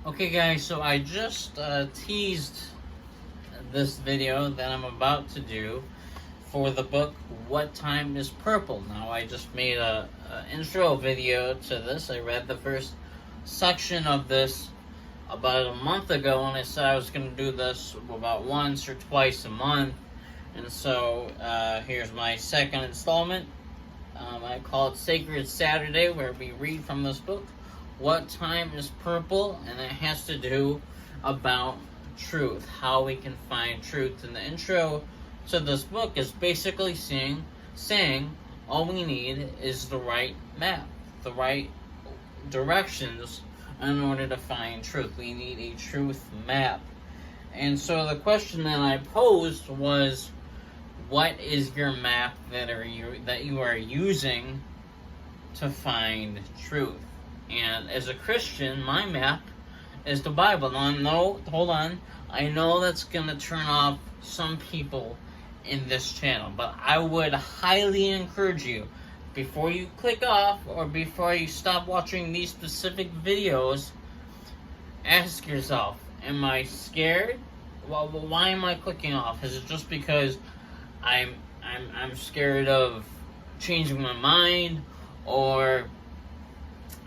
Okay guys, so I just teased this video that I'm about to do for the book What Time is Purple. Now I just made a intro video to this. I read the first section of this about a month ago, and I said I was going to do this about once or twice a month. And so here's my second installment. I call it Sacred Saturday, where we read from this book, What Time is Purple, and it has to do about truth, how we can find truth. And the intro to this book is basically saying all we need is the right map, the right directions in order to find truth. We need a truth map. And so the question that I posed was, what is your map that you are using to find truth? And as a Christian, my map is the Bible. Now, no, hold on. I know that's gonna turn off some people in this channel, but I would highly encourage you, before you click off or before you stop watching these specific videos, ask yourself, am I scared? Well, why am I clicking off? Is it just because I'm scared of changing my mind, or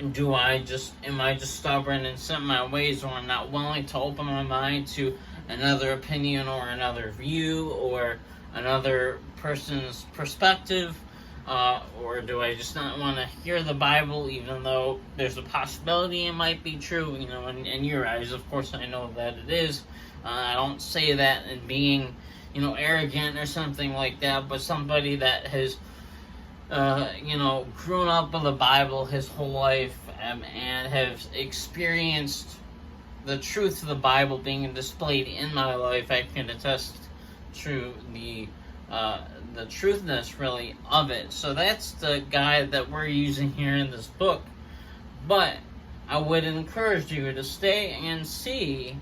am I just stubborn and set in my ways, or I'm not willing to open my mind to another opinion or another view or another person's perspective, or do I just not want to hear the Bible, even though there's a possibility it might be true? In your eyes, of course, I know that it is. I don't say that in being arrogant or something like that, but somebody that has, grown up with the Bible his whole life, and has experienced the truth of the Bible being displayed in my life, I can attest to the truthness, really, of it. So that's the guide that we're using here in this book. But I would encourage you to stay and see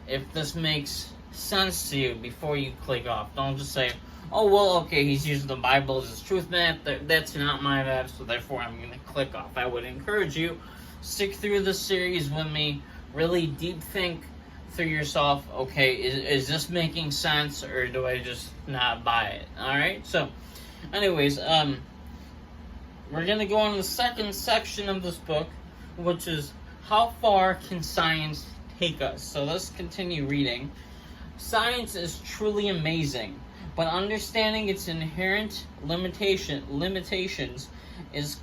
if this makes sense to you before you click off. Don't just say, oh, well, okay, he's using the Bible as his truth map. That's not my map, so therefore I'm going to click off. I would encourage you, stick through this series with me, really deep think through yourself, okay, is this making sense, or do I just not buy it? Alright, so, anyways, we're going to go on to the second section of this book, which is, how far can science take us? So let's continue reading. Science is truly amazing, but understanding its inherent limitations is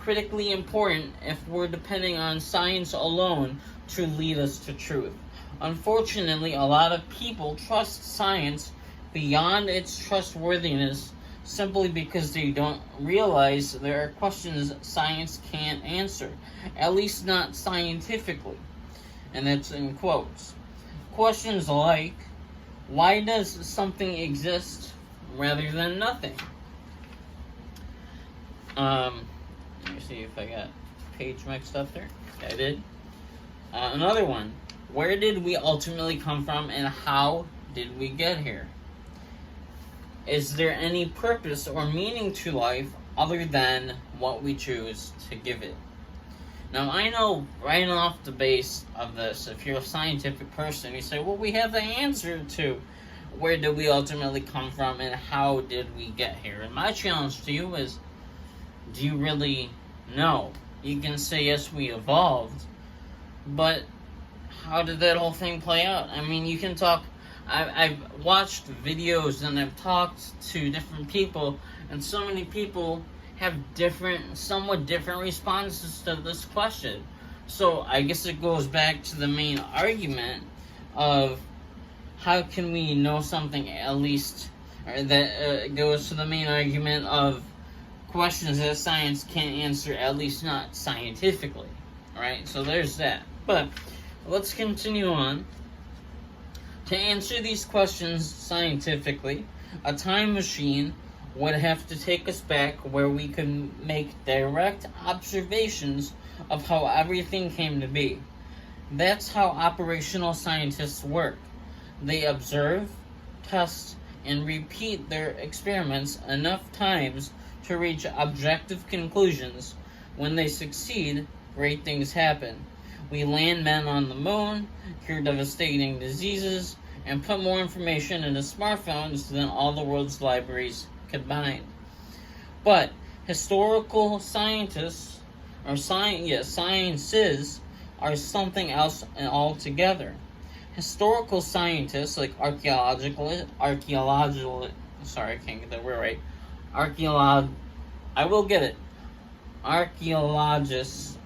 critically important if we're depending on science alone to lead us to truth. Unfortunately, a lot of people trust science beyond its trustworthiness simply because they don't realize there are questions science can't answer, at least not scientifically. And that's in quotes. Questions like, why does something exist rather than nothing? Let me see if I got page mixed up there. I did. Another one. Where did we ultimately come from, and how did we get here? Is there any purpose or meaning to life other than what we choose to give it? Now, I know right off the base of this, if you're a scientific person, you say, well, we have the answer to where did we ultimately come from and how did we get here? And my challenge to you is, do you really know? You can say, yes, we evolved, but how did that whole thing play out? I mean, you can talk, I've watched videos and I've talked to different people, and so many people have somewhat different responses to this question. So I guess it goes back to the main argument of how can we know something, at least, or that goes to the main argument of questions that science can't answer, at least not scientifically. Alright, so there's that. But let's continue on. To answer these questions scientifically, a time machine would have to take us back where we could make direct observations of how everything came to be. That's how operational scientists work. They observe, test, and repeat their experiments enough times to reach objective conclusions. When they succeed, great things happen. We land men on the moon, cure devastating diseases, and put more information into smartphones than all the world's libraries combined. But historical scientists, or sciences, are something else altogether. Historical scientists, like sorry, I can't get that word right. I will get it. Archaeologists.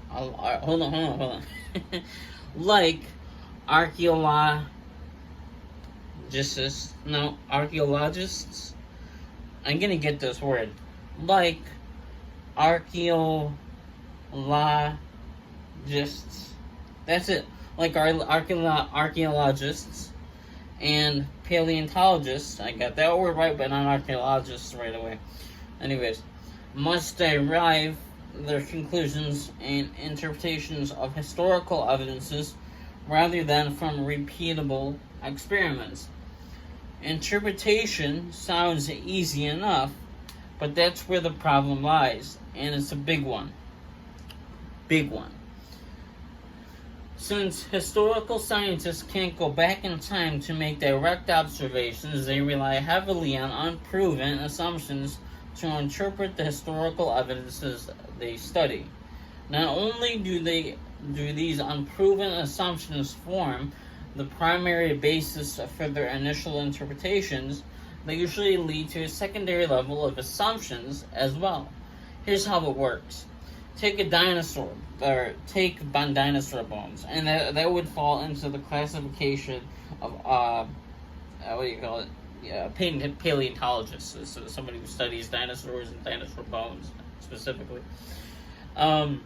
Hold on. Like archaeologists. I'm gonna get this word. Like archaeologists. That's it. Like archaeologists and paleontologists. I got that word right, but not archaeologists right away. Anyways, must derive their conclusions and interpretations of historical evidences rather than from repeatable experiments. Interpretation sounds easy enough, but that's where the problem lies, and it's a big one. Big one. Since historical scientists can't go back in time to make direct observations, they rely heavily on unproven assumptions to interpret the historical evidences they study. Not only do these unproven assumptions form the primary basis for their initial interpretations, they usually lead to a secondary level of assumptions as well. Here's how it works. Take dinosaur bones, and that would fall into the classification of paleontologists, so somebody who studies dinosaurs and dinosaur bones specifically. Where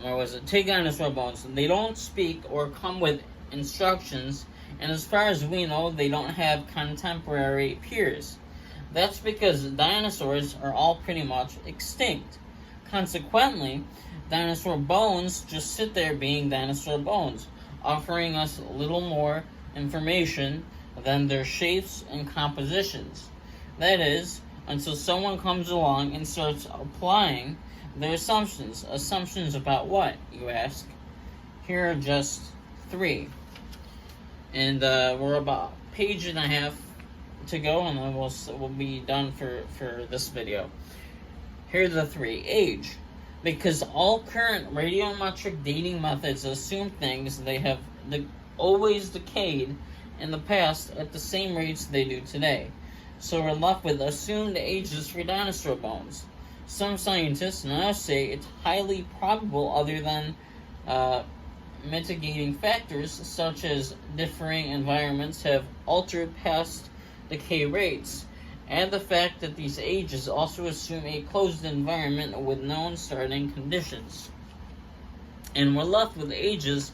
was it? Take dinosaur bones. They don't speak or come with instructions, and as far as we know, they don't have contemporary peers. That's because dinosaurs are all pretty much extinct. Consequently, dinosaur bones just sit there being dinosaur bones, offering us little more information than their shapes and compositions. That is, until someone comes along and starts applying their assumptions. Assumptions about what, you ask? Here are just 3. And we're about a page and a half to go, and then we'll be done for this video. Here are the 3. Age. Because all current radiometric dating methods assume things they have always decayed in the past at the same rates they do today. So we're left with assumed ages for dinosaur bones. Some scientists now say it's highly probable, other than mitigating factors such as differing environments have altered past decay rates, and the fact that these ages also assume a closed environment with known starting conditions. And we're left with ages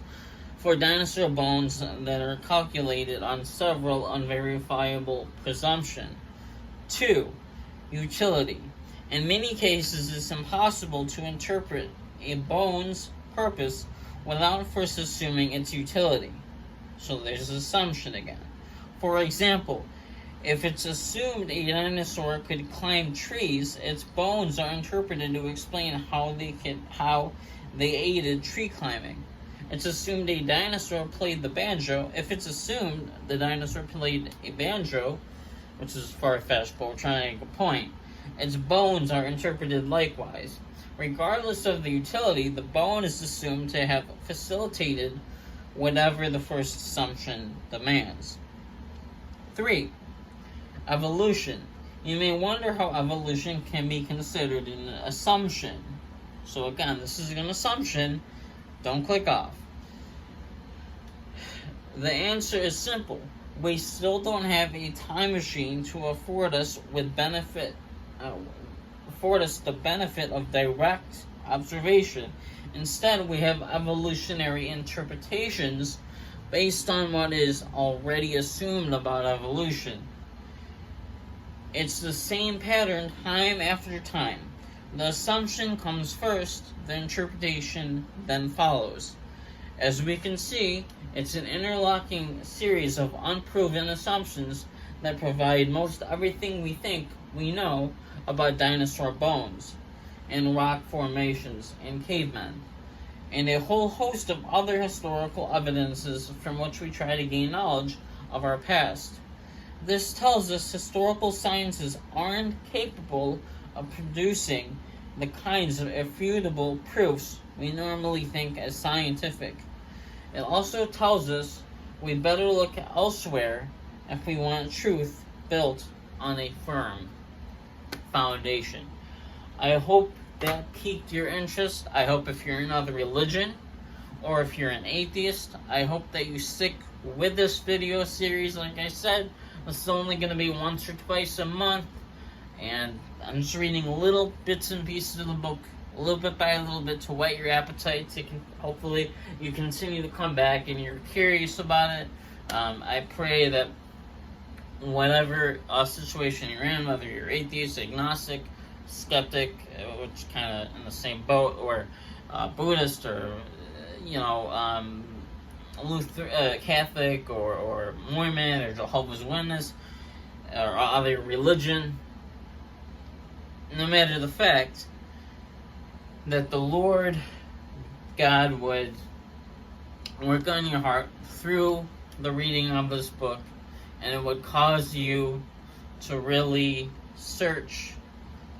for dinosaur bones that are calculated on several unverifiable presumptions. 2. Utility. In many cases, it's impossible to interpret a bone's purpose without first assuming its utility. So there's assumption again. For example, if it's assumed a dinosaur could climb trees, its bones are interpreted to explain how they aided tree climbing. It's assumed a dinosaur played the banjo. If it's assumed the dinosaur played a banjo, which is far-fetched, but we're trying to make a point, its bones are interpreted likewise. Regardless of the utility, the bone is assumed to have facilitated whatever the first assumption demands. 3. Evolution. You may wonder how evolution can be considered an assumption. So again, this is an assumption. Don't click off. The answer is simple. We still don't have a time machine to afford us the benefit of direct observation. Instead, we have evolutionary interpretations based on what is already assumed about evolution. It's the same pattern time after time. The assumption comes first, the interpretation then follows. As we can see, it's an interlocking series of unproven assumptions that provide most everything we think we know about dinosaur bones. and rock formations and cavemen, and a whole host of other historical evidences from which we try to gain knowledge of our past. This tells us historical sciences aren't capable of producing the kinds of irrefutable proofs we normally think as scientific. It also tells us we better look elsewhere if we want truth built on a firm foundation. I hope that piqued your interest. I hope if you're in another religion or if you're an atheist, I hope that you stick with this video series. Like I said, this is only going to be once or twice a month, and I'm just reading little bits and pieces of the book, a little bit by a little bit, to whet your appetite. Hopefully you continue to come back and you're curious about it. I pray that whatever situation you're in, whether you're atheist, agnostic, skeptic, which kind of in the same boat, or Buddhist, or Catholic, or Mormon, or Jehovah's Witness, or other religion, no matter the fact, that the Lord God would work on your heart through the reading of this book, and it would cause you to really search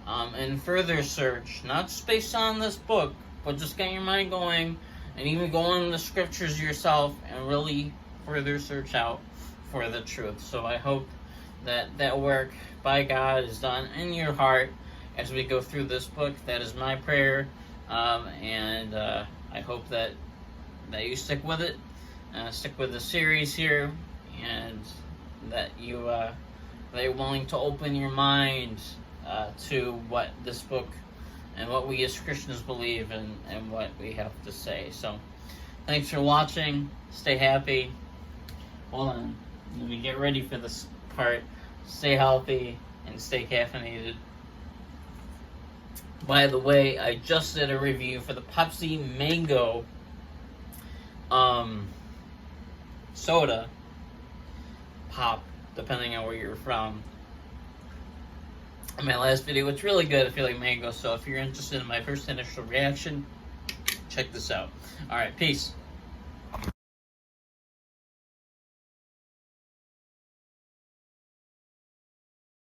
and further search, not just based on this book, but just get your mind going and even go in the scriptures yourself and really further search out for the truth. So I hope that work by God is done in your heart as we go through this book. That is my prayer, and I hope that you stick with it, stick with the series here, and that you're willing to open your mind to what this book and what we as Christians believe and what we have to say. So, thanks for watching. Stay happy. Hold on. Let me get ready for this part. Stay healthy and stay caffeinated. By the way, I just did a review for the Pepsi Mango soda pop, depending on where you're from. In my last video, it's really good if you like mango, so if you're interested in my first initial reaction, check this out. Alright, peace.